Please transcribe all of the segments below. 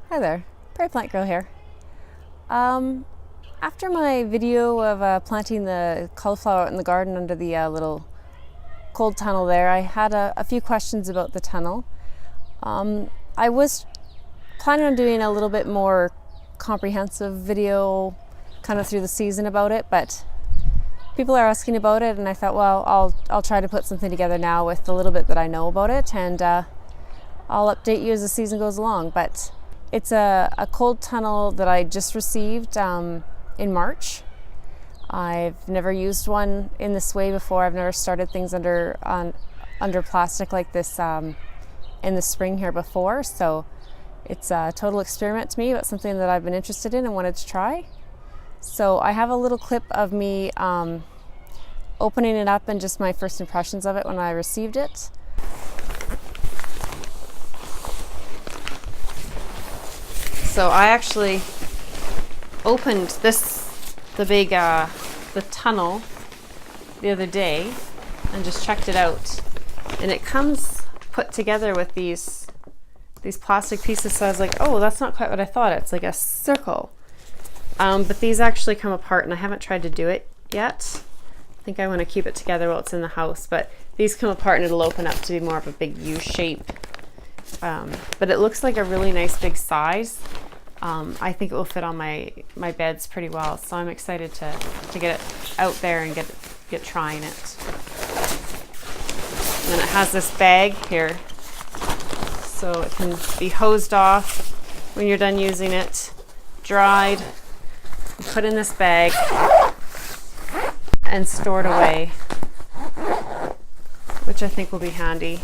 Hi there, Prairie Plant Girl here. After my video of planting the cauliflower out in the garden under the little cold tunnel there, I had a few questions about the tunnel. I was planning on doing a little bit more comprehensive video kind of through the season about it, but people are asking about it and I thought, well, I'll try to put something together now with the little bit that I know about it, and I'll update you as the season goes along. But it's a cold tunnel that I just received in March. I've never used one in this way before. I've never started things under plastic like this in the spring here before. So it's a total experiment to me, but something that I've been interested in and wanted to try. So I have a little clip of me opening it up and just my first impressions of it when I received it. So I actually opened the tunnel the other day and just checked it out, and it comes put together with these plastic pieces. So I was like, oh, that's not quite what I thought. It's like a circle, but these actually come apart, and I haven't tried to do it yet. I think I want to keep it together while it's in the house, but these come apart and it'll open up to be more of a big U shape. But it looks like a really nice big size. I think it will fit on my beds pretty well, so I'm excited to get it out there and get trying it. And then it has this bag here, so it can be hosed off when you're done using it, dried, put in this bag, and stored away, which I think will be handy.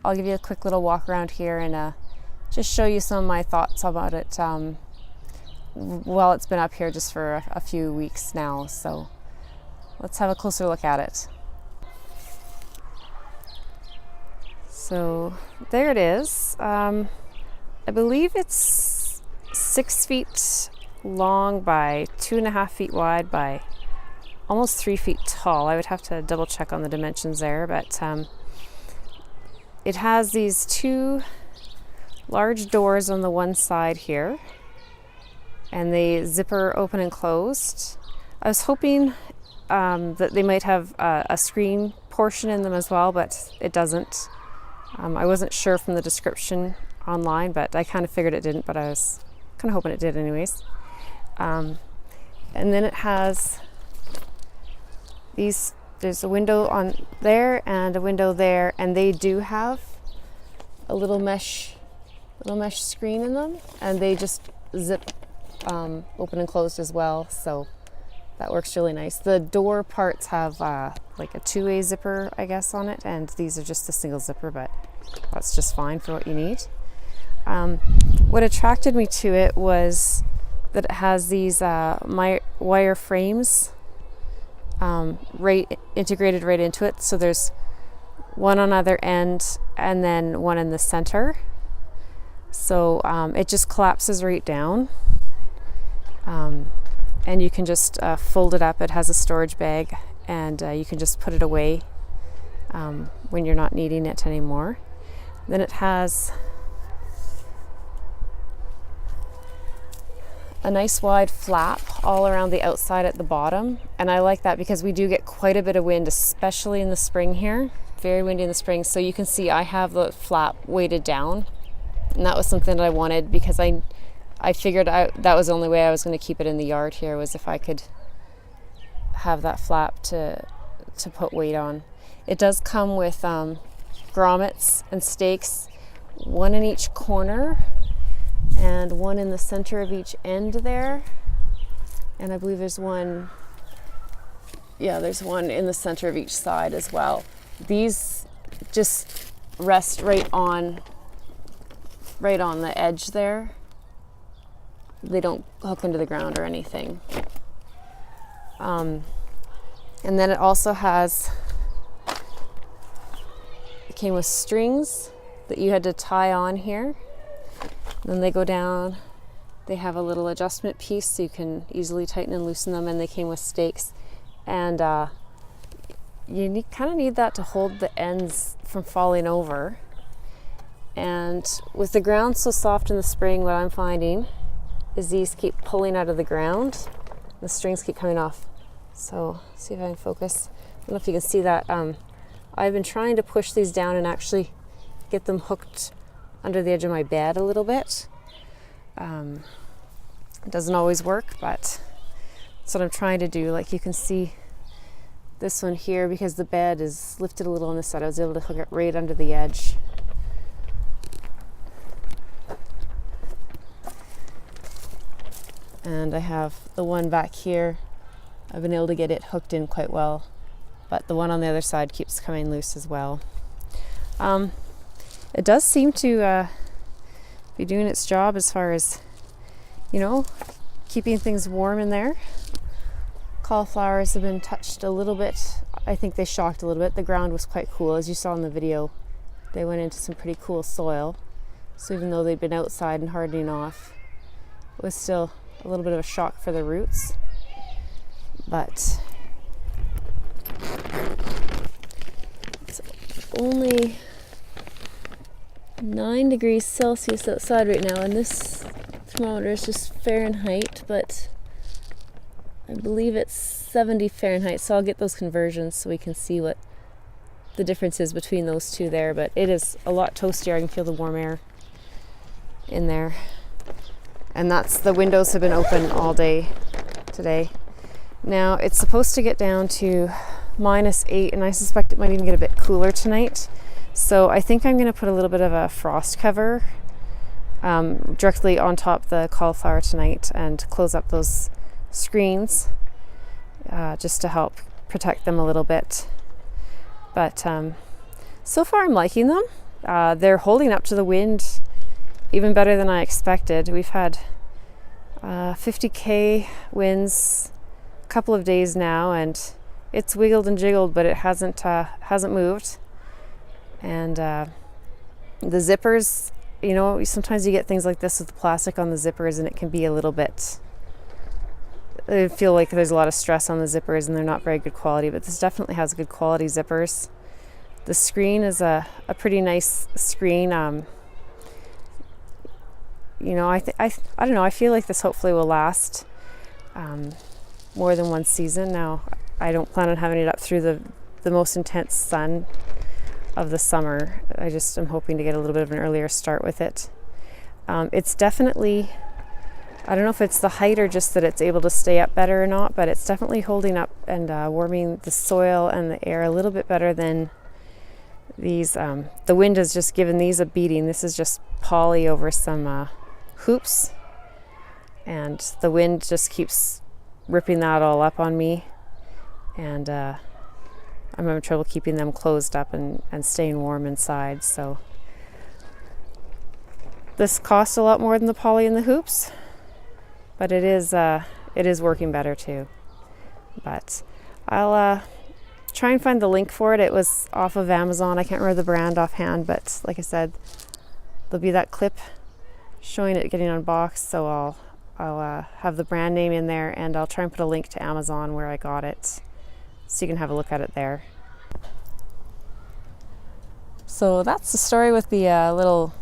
I'll give you a quick little walk around here and just show you some of my thoughts about it while it's been up here just for a few weeks now. So let's have a closer look at it. So there it is. I believe it's 6 feet long by 2.5 feet wide by almost 3 feet tall. I would have to double check on the dimensions there, but it has these 2 large doors on the one side here, and they zipper open and closed. I was hoping that they might have a screen portion in them as well, but it doesn't. I wasn't sure from the description online, but I kind of figured it didn't, but I was kind of hoping it did anyways. And then it has these, there's a window on there and a window there, and they do have a little mesh screen in them, and they just zip open and closed as well, so that works really nice. The door parts have like a 2-way zipper, I guess, on it, and these are just a single zipper, but that's just fine for what you need. What attracted me to it was that it has these wire frames integrated right into it. So there's one on either end and then one in the center. So it just collapses right down. And you can just fold it up. It has a storage bag, and you can just put it away when you're not needing it anymore. Then it has a nice wide flap all around the outside at the bottom, and I like that because we do get quite a bit of wind, especially in the spring here. Very windy in the spring, so you can see I have the flap weighted down, and that was something that I wanted because I figured that was the only way I was going to keep it in the yard here, was if I could have that flap to put weight on. It does come with grommets and stakes, one in each corner and one in the center of each end there, and I believe there's one in the center of each side as well. These just rest right on the edge there. They don't hook into the ground or anything. And then it also it came with strings that you had to tie on here. Then they go down. They have a little adjustment piece so you can easily tighten and loosen them, and they came with stakes. And you kind of need that to hold the ends from falling over. And with the ground so soft in the spring, what I'm finding is these keep pulling out of the ground. The strings keep coming off. So see if I can focus. I don't know if you can see that. I've been trying to push these down and actually get them hooked under the edge of my bed a little bit. It doesn't always work, but that's what I'm trying to do. Like you can see this one here, because the bed is lifted a little on this side, I was able to hook it right under the edge. And I have the one back here. I've been able to get it hooked in quite well, but the one on the other side keeps coming loose as well. It does seem to be doing its job as far as, keeping things warm in there. Cauliflowers have been touched a little bit. I think they shocked a little bit. The ground was quite cool. As you saw in the video, they went into some pretty cool soil. So even though they'd been outside and hardening off, it was still a little bit of a shock for the roots. But it's only 9 degrees Celsius outside right now, and this thermometer is just Fahrenheit, but I believe it's 70 Fahrenheit, so I'll get those conversions so we can see what the difference is between those two there. But it is a lot toastier. I can feel the warm air in there. And the windows have been open all day today. Now it's supposed to get down to -8, and I suspect it might even get a bit cooler tonight. So I think I'm going to put a little bit of a frost cover directly on top the cauliflower tonight and close up those screens just to help protect them a little bit. But so far I'm liking them. They're holding up to the wind even better than I expected. We've had 50k winds a couple of days now, and it's wiggled and jiggled, but it hasn't moved. And the zippers, sometimes you get things like this with the plastic on the zippers, and it can be a little bit I feel like there's a lot of stress on the zippers and they're not very good quality, but this definitely has good quality zippers. The screen is a pretty nice screen. You know, I don't know, I feel like this hopefully will last more than one season. Now, I don't plan on having it up through the most intense sun of the summer. I just am hoping to get a little bit of an earlier start with it. It's definitely, I don't know if it's the height or just that it's able to stay up better or not, but it's definitely holding up and warming the soil and the air a little bit better than these. The wind has just given these a beating. This is just poly over some hoops, and the wind just keeps ripping that all up on me, and I'm having trouble keeping them closed up and staying warm inside. So this costs a lot more than the poly and the hoops, but it is working better too. But I'll try and find the link for it. It was off of Amazon. I can't remember the brand offhand, but like I said, there'll be that clip showing it getting unboxed, so I'll have the brand name in there, and I'll try and put a link to Amazon where I got it, so you can have a look at it there. So that's the story with the little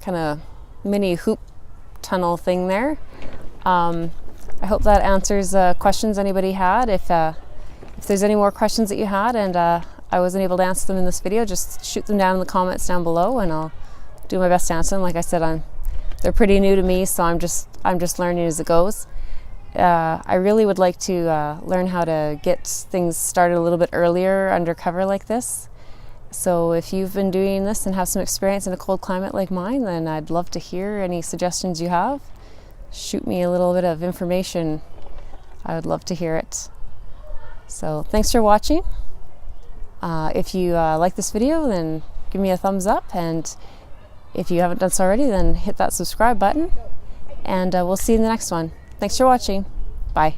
kind of mini hoop tunnel thing there. I hope that answers questions anybody had. If there's any more questions that you had and I wasn't able to answer them in this video, just shoot them down in the comments down below, and I'll do my best to answer them. Like I said, they're pretty new to me, so I'm just learning as it goes. I really would like to learn how to get things started a little bit earlier undercover like this. So if you've been doing this and have some experience in a cold climate like mine, then I'd love to hear any suggestions you have. Shoot me a little bit of information. I would love to hear it. So thanks for watching. If you like this video, then give me a thumbs up, and if you haven't done so already, then hit that subscribe button, and we'll see you in the next one. Thanks for watching. Bye.